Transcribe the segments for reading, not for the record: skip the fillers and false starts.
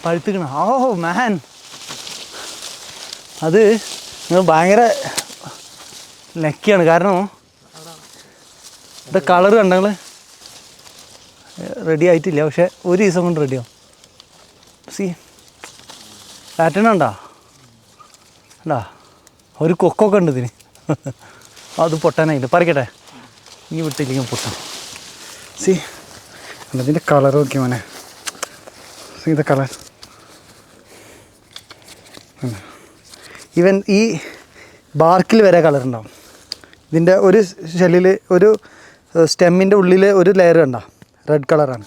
പഴുത്തിക്കണ. ഓ മാൻ, അത് നിങ്ങൾ ഭയങ്കര ലക്കിയാണ്. കാരണം ഇത് കളറ് കണ്ട നിങ്ങൾ റെഡി ആയിട്ടില്ല, പക്ഷെ ഒരു ദിവസം കൊണ്ട് റെഡിയാവും. സി പാറ്റേൺ ഉണ്ടോ? അല്ല, ഒരു കൊക്കൊക്കെ ഉണ്ട് ഇതിന്. അത് പൊട്ടാനായില്ല, പറിക്കട്ടെ. ഇനി വിട്ടില്ലെങ്കിൽ പൊട്ടാം. സി അതിൻ്റെ കളർ നോക്കി മോനെ. സി ഇത് കളർ. ഈവൻ ഈ ബാർക്കിൽ വരെ കളർ ഉണ്ടാവും. ഇതിൻ്റെ ഒരു ഷെല്ലിൽ ഒരു സ്റ്റെമ്മിൻ്റെ ഉള്ളിൽ ഒരു ലെയർ കണ്ട റെഡ് കളറാണ്.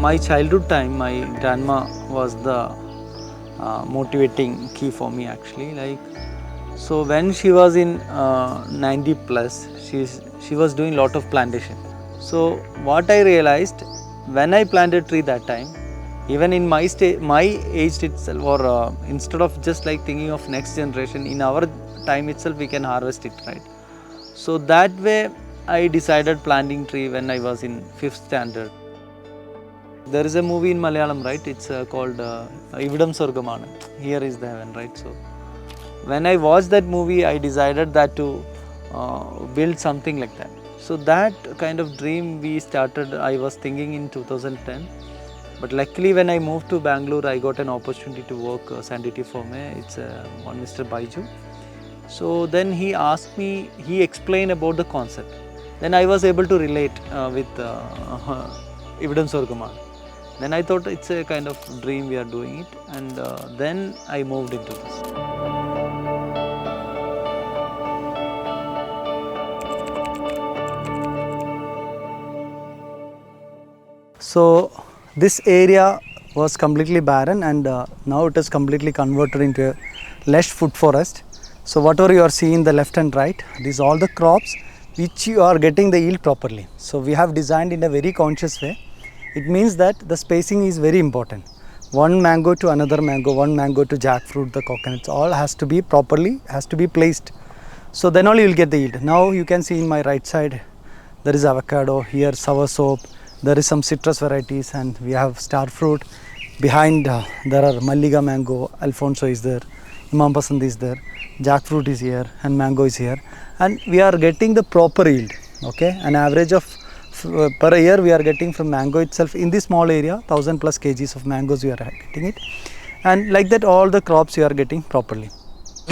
My childhood time, my grandma was the motivating key for me actually. Like, so when she was in 90 plus, she was doing lot of plantation. So what I realized, when I planted tree that time, even in my age itself, or instead of just like thinking of next generation, in our time itself we can harvest it, right? So that way I decided planting tree when I was in 5th standard. There is a movie in Malayalam, right? It's called Ividam Sorgamana. Here is the heaven, right? So when I watched that movie, I decided that to build something like that. So that kind of dream we started, I was thinking in 2010. But luckily when I moved to Bangalore, I got an opportunity to work sanitary firm. It's on Mr. Baiju. So then he asked me, he explained about the concept. Then I was able to relate with Ividam Sorgamana. Then I thought it's a kind of dream we are doing it, and then I moved into this. So this area was completely barren, and now it is completely converted into a lush food forest. So whatever you are seeing the left and right, these are all the crops which you are getting the yield properly. So we have designed in a very conscious way. It means that the spacing is very important. One mango to another mango, one mango to jackfruit, the coconuts, all has to be properly, has to be placed. So then only you will get the yield. Now you can see in my right side, there is avocado, here soursop, there is some citrus varieties, and we have star fruit. Behind there are Malliga mango, Alfonso is there, Imam Pasand is there, jackfruit is here, and mango is here. And we are getting the proper yield, okay? An average of per year we are getting from mango itself in this small area 1000 plus kgs of mangoes we are getting it, and like that all the crops you are getting properly.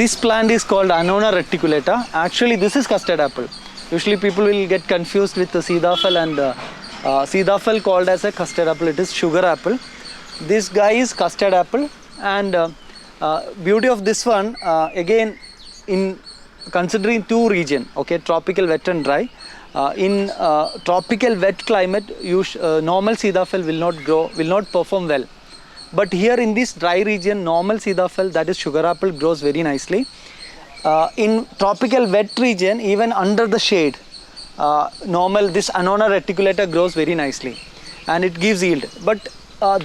This plant is called Annona reticulata. Actually this is custard apple. Usually people will get confused with the Seedapple and Seedapple called as a custard apple. It is sugar apple. This guy is custard apple, and beauty of this one again, in considering two region, okay, tropical wet and dry. In tropical wet climate, normal Seedapple will not grow, will not perform well. But here in this dry region, normal Seedapple, that is sugar apple, grows very nicely. In tropical wet region, even under the shade, normal this Annona reticulata grows very nicely, and it gives yield. But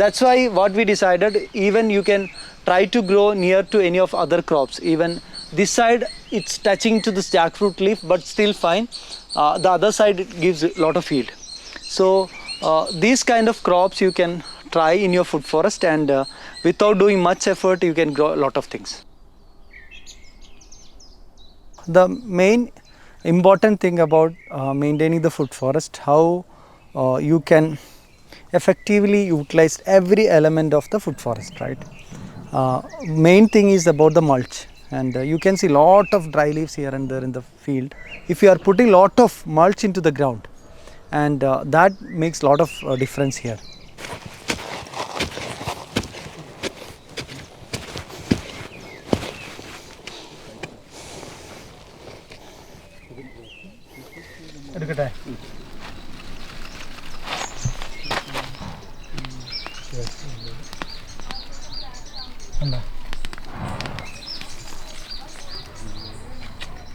that's why what we decided, even you can try to grow near to any of other crops. Even this side it's touching to this jackfruit leaf, but still fine. The other side it gives a lot of yield. So these kind of crops you can try in your food forest, and without doing much effort you can grow a lot of things. The main important thing about maintaining the food forest, how you can effectively utilize every element of the food forest, right? Main thing is about the mulch, and you can see lot of dry leaves here and there in the field. If you are putting lot of mulch into the ground, and that makes lot of difference here.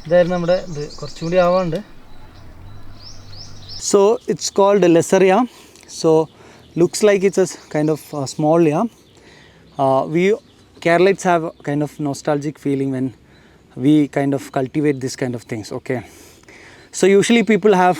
So it's called lesser yam. So looks like it's a kind of small yam. We Keralites have a kind of nostalgic feeling when we kind of cultivate this kind of things. Okay, so usually people have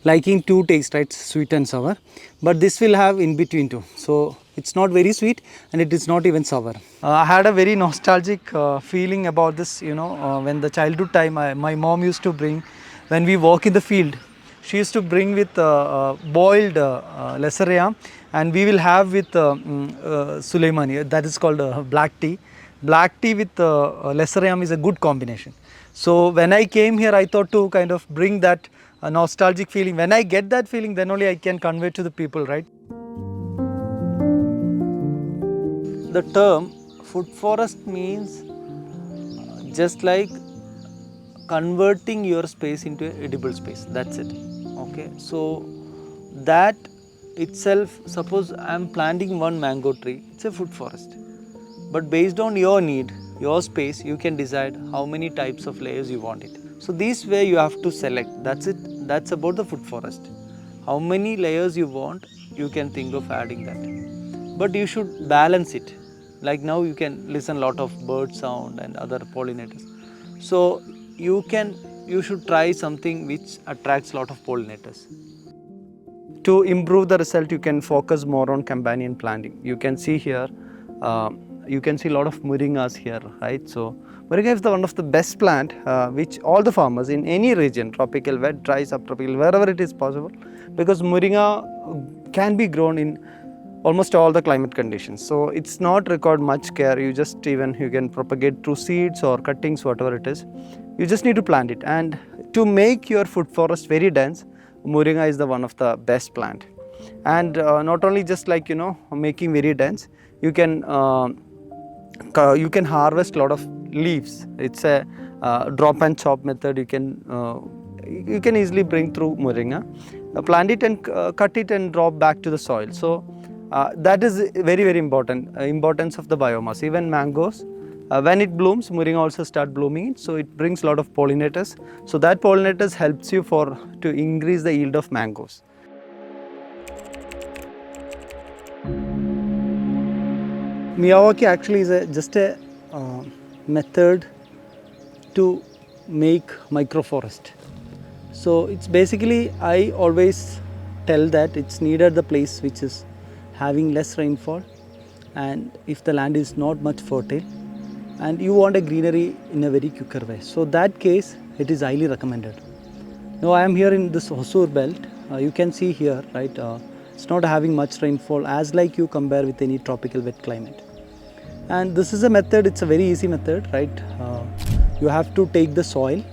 liking two taste, right, sweet and sour, but this will have in between two. So it's not very sweet and it is not even sour. I had a very nostalgic feeling about this, when the childhood time my mom used to bring, when we walk in the field, she used to bring with boiled lesser yam, and we will have with Sulaimani, that is called black tea. Black tea with lesser yam is a good combination. So when I came here, I thought to kind of bring that nostalgic feeling. When I get that feeling, then only I can convey to the people, right? The term food forest means just like converting your space into an edible space. That's it. Okay, so that itself, suppose I am planting one mango tree, it's a food forest. But based on your need, your space, you can decide how many types of layers you want it. So this way you have to select. That's it. That's about the food forest. How many layers you want, you can think of adding that. But you should balance it. Like now you can listen a lot of bird sound and other pollinators. So you should try something which attracts a lot of pollinators. To improve the result, you can focus more on companion planting. You can see here, you can see a lot of moringas here, right? So moringa is one of the best plant which all the farmers in any region, tropical, wet, dry, subtropical, wherever it is possible, because moringa can be grown in almost all the climate conditions. So it's not required much care. You can propagate through seeds or cuttings, whatever it is. You just need to plant it. And to make your food forest very dense, moringa is the one of the best plant. And not only just like making very dense, you can harvest a lot of leaves. It's a drop and chop method. You can easily bring through moringa, plant it and cut it and drop back to the soil. So that is very, very important. Importance of the biomass. Even mangoes, when it blooms, moringa also start blooming. So it brings a lot of pollinators. So that pollinators helps you to increase the yield of mangoes. Miyawaki actually is just a method to make microforest. So it's basically, I always tell that it's needed the place which is having less rainfall, and if the land is not much fertile and you want a greenery in a very quicker way. So that case, it is highly recommended. Now I am here in this Hosur belt. You can see here, right, it's not having much rainfall as like you compare with any tropical wet climate. And this is a method, it's a very easy method, right? You have to take the soil,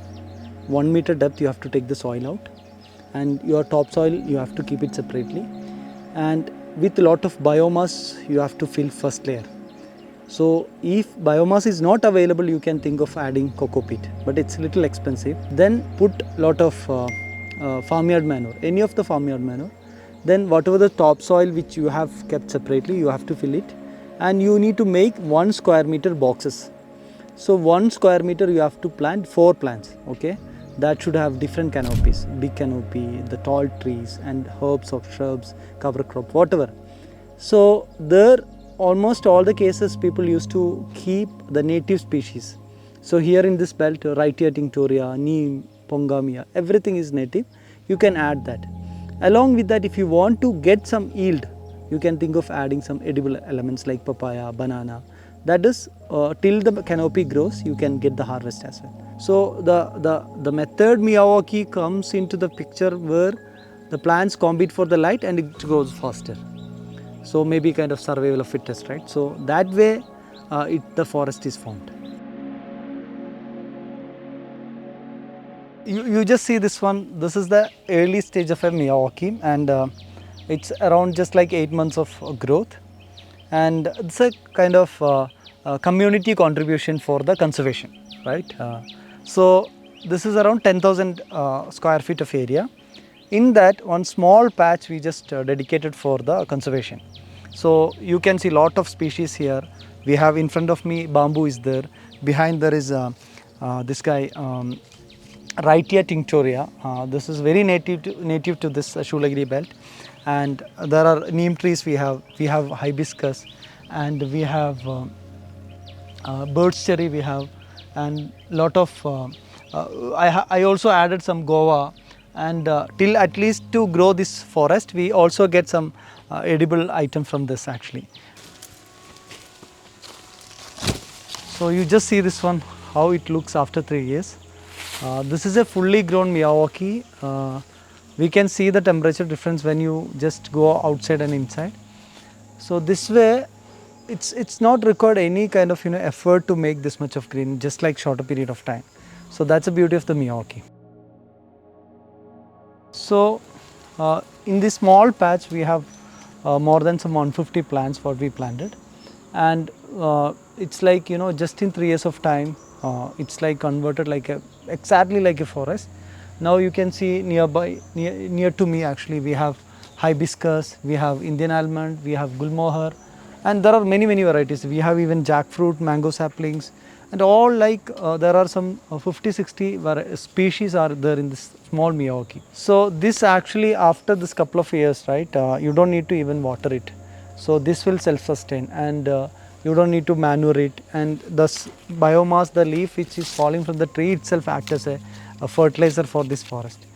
1 meter depth you have to take the soil out, and your topsoil you have to keep it separately, and with a lot of biomass you have to fill first layer. So if biomass is not available, you can think of adding coco peat, but it's a little expensive. Then put lot of farmyard manure, any of the farmyard manure. Then whatever the topsoil which you have kept separately, you have to fill it, and you need to make 1 square meter boxes. So 1 square meter you have to plant 4 plants, okay? That should have different canopies, big canopy, the tall trees and herbs or shrubs, cover crop, whatever. So there, almost all the cases people used to keep the native species. So here in this belt, Rhytia tinctoria, neem, pongamia, everything is native. You can add that. Along with that, if you want to get some yield, you can think of adding some edible elements like papaya, banana. That is, till the canopy grows, you can get the harvest as well. So the method Miyawaki comes into the picture where the plants compete for the light and it grows faster. So maybe kind of survival of fittest, right? So that way the forest is formed. You just see this one. This is the early stage of a Miyawaki, and it's around just like 8 months of growth, and it's a kind of community contribution for the conservation, right? So this is around 10,000 square feet of area. In that, one small patch we just dedicated for the conservation. So you can see lot of species here. We have in front of me bamboo is there. Behind there is this guy Rhytia tinctoria. This is very native to this Shoolagiri belt, and there are neem trees. We have hibiscus, and we have birch cherry. We have, and lot of. I also added some guava, and till at least to grow this forest, we also get some edible item from this actually. So you just see this one, how it looks after 3 years. This is a fully grown Miyawaki. We can see the temperature difference when you just go outside and inside. So this way, it's not required any kind of effort to make this much of green, just like shorter period of time. So that's the beauty of the Miyawaki. So in this small patch, we have more than some 150 plants what we planted, and it's like just in 3 years of time, it's like converted like exactly like a forest. Now you can see nearby, near to me actually, we have hibiscus, we have Indian almond, we have gulmohar, and there are many varieties. We have even jackfruit, mango saplings, and all like there are some 50-60 species are there in this small Miyawaki. So this actually, after this couple of years, right, you don't need to even water it. So this will self-sustain, and you don't need to manure it, and the biomass, the leaf which is falling from the tree itself acts as a fertilizer for this forest.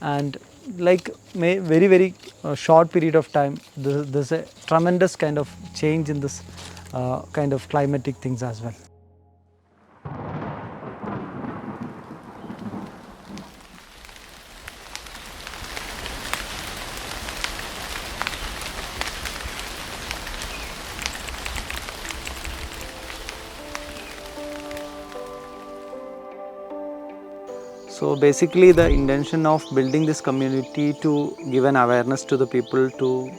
And like very short period of time, there's a tremendous kind of change in this kind of climatic things as well. So basically the intention of building this community to give an awareness to the people to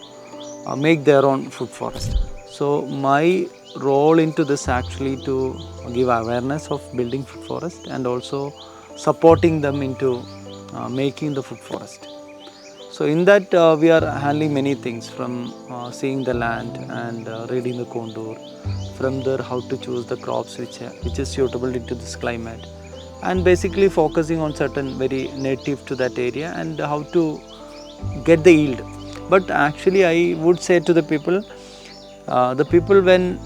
make their own food forest. So my role into this actually to give awareness of building food forest and also supporting them into making the food forest. So in that we are handling many things, from seeing the land and reading the contour, from there how to choose the crops which is suitable into this climate, and basically focusing on certain very native to that area and how to get the yield. But actually I would say to the people when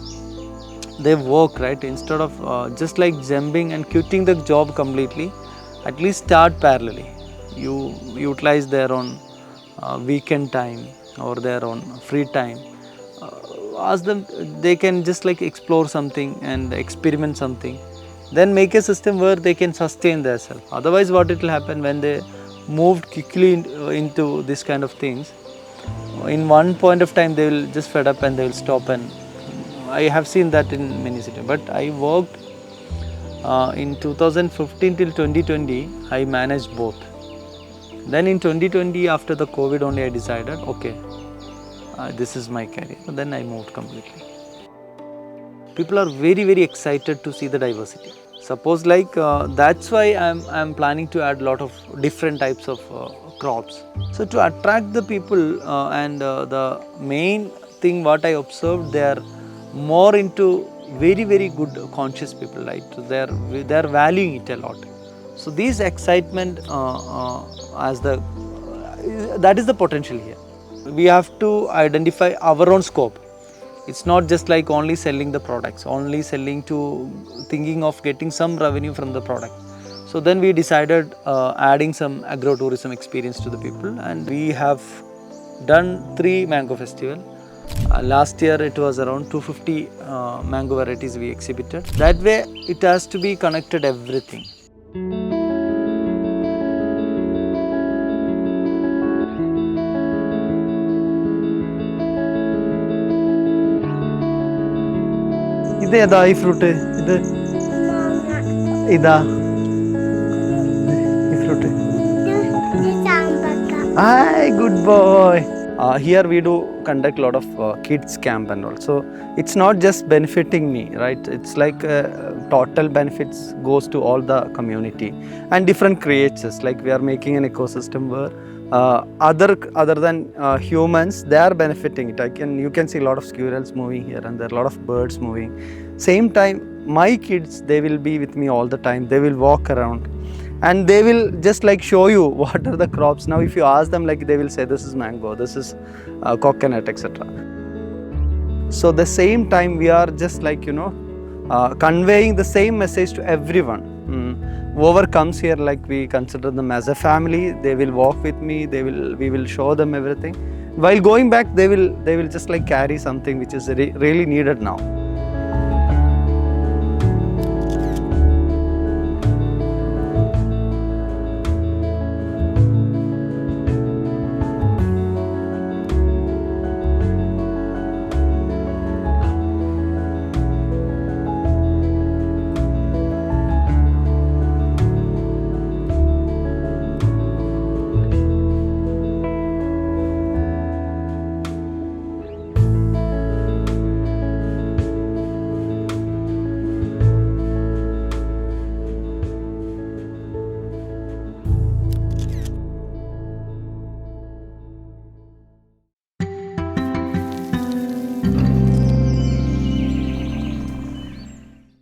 they work, right, instead of just like jumping and quitting the job completely, at least start parallelly. You utilize their own weekend time or their own free time. Ask them, they can just like explore something and experiment something, then make a system where they can sustain themselves. Otherwise what it will happen when they moved quickly into this kind of things, in one point of time they will just fed up and they will stop. And I have seen that in many cities. But I worked in 2015 till 2020, I managed both. Then in 2020, after the COVID only, I decided, okay, this is my career. Then I moved completely. People are very excited to see the diversity. Suppose like that's why I'm planning to add a lot of different types of crops. So to attract the people and the main thing what I observed, they are more into very good conscious people, right? So they are valuing it a lot. So this excitement that is the potential here. We have to identify our own scope. It's not just like only selling the products, only selling to thinking of getting some revenue from the product. So then we decided adding some agro-tourism experience to the people, and we have done 3 mango festival. Last year it was around 250 mango varieties we exhibited. That way it has to be connected everything. ഇതേതാ ഈ fruit? ഇതാ ഈ fruit. Hi, good boy. Here we do conduct a lot of kids camp and all. So it's not just benefiting me, right? It's like total benefits goes to all the community and different creatures. Like we are making an ecosystem where other than humans, they are benefiting it. You can see a lot of squirrels moving here, and there are a lot of birds moving. Same time, my kids, they will be with me all the time. They will walk around and they will just like show you what are the crops. Now if you ask them, like they will say this is mango, this is coconut, etc. So the same time we are just like conveying the same message to everyone. Whoever comes here, like we consider them as a family. They will walk with me, we will show them everything. While going back, they will just like carry something which is really needed now.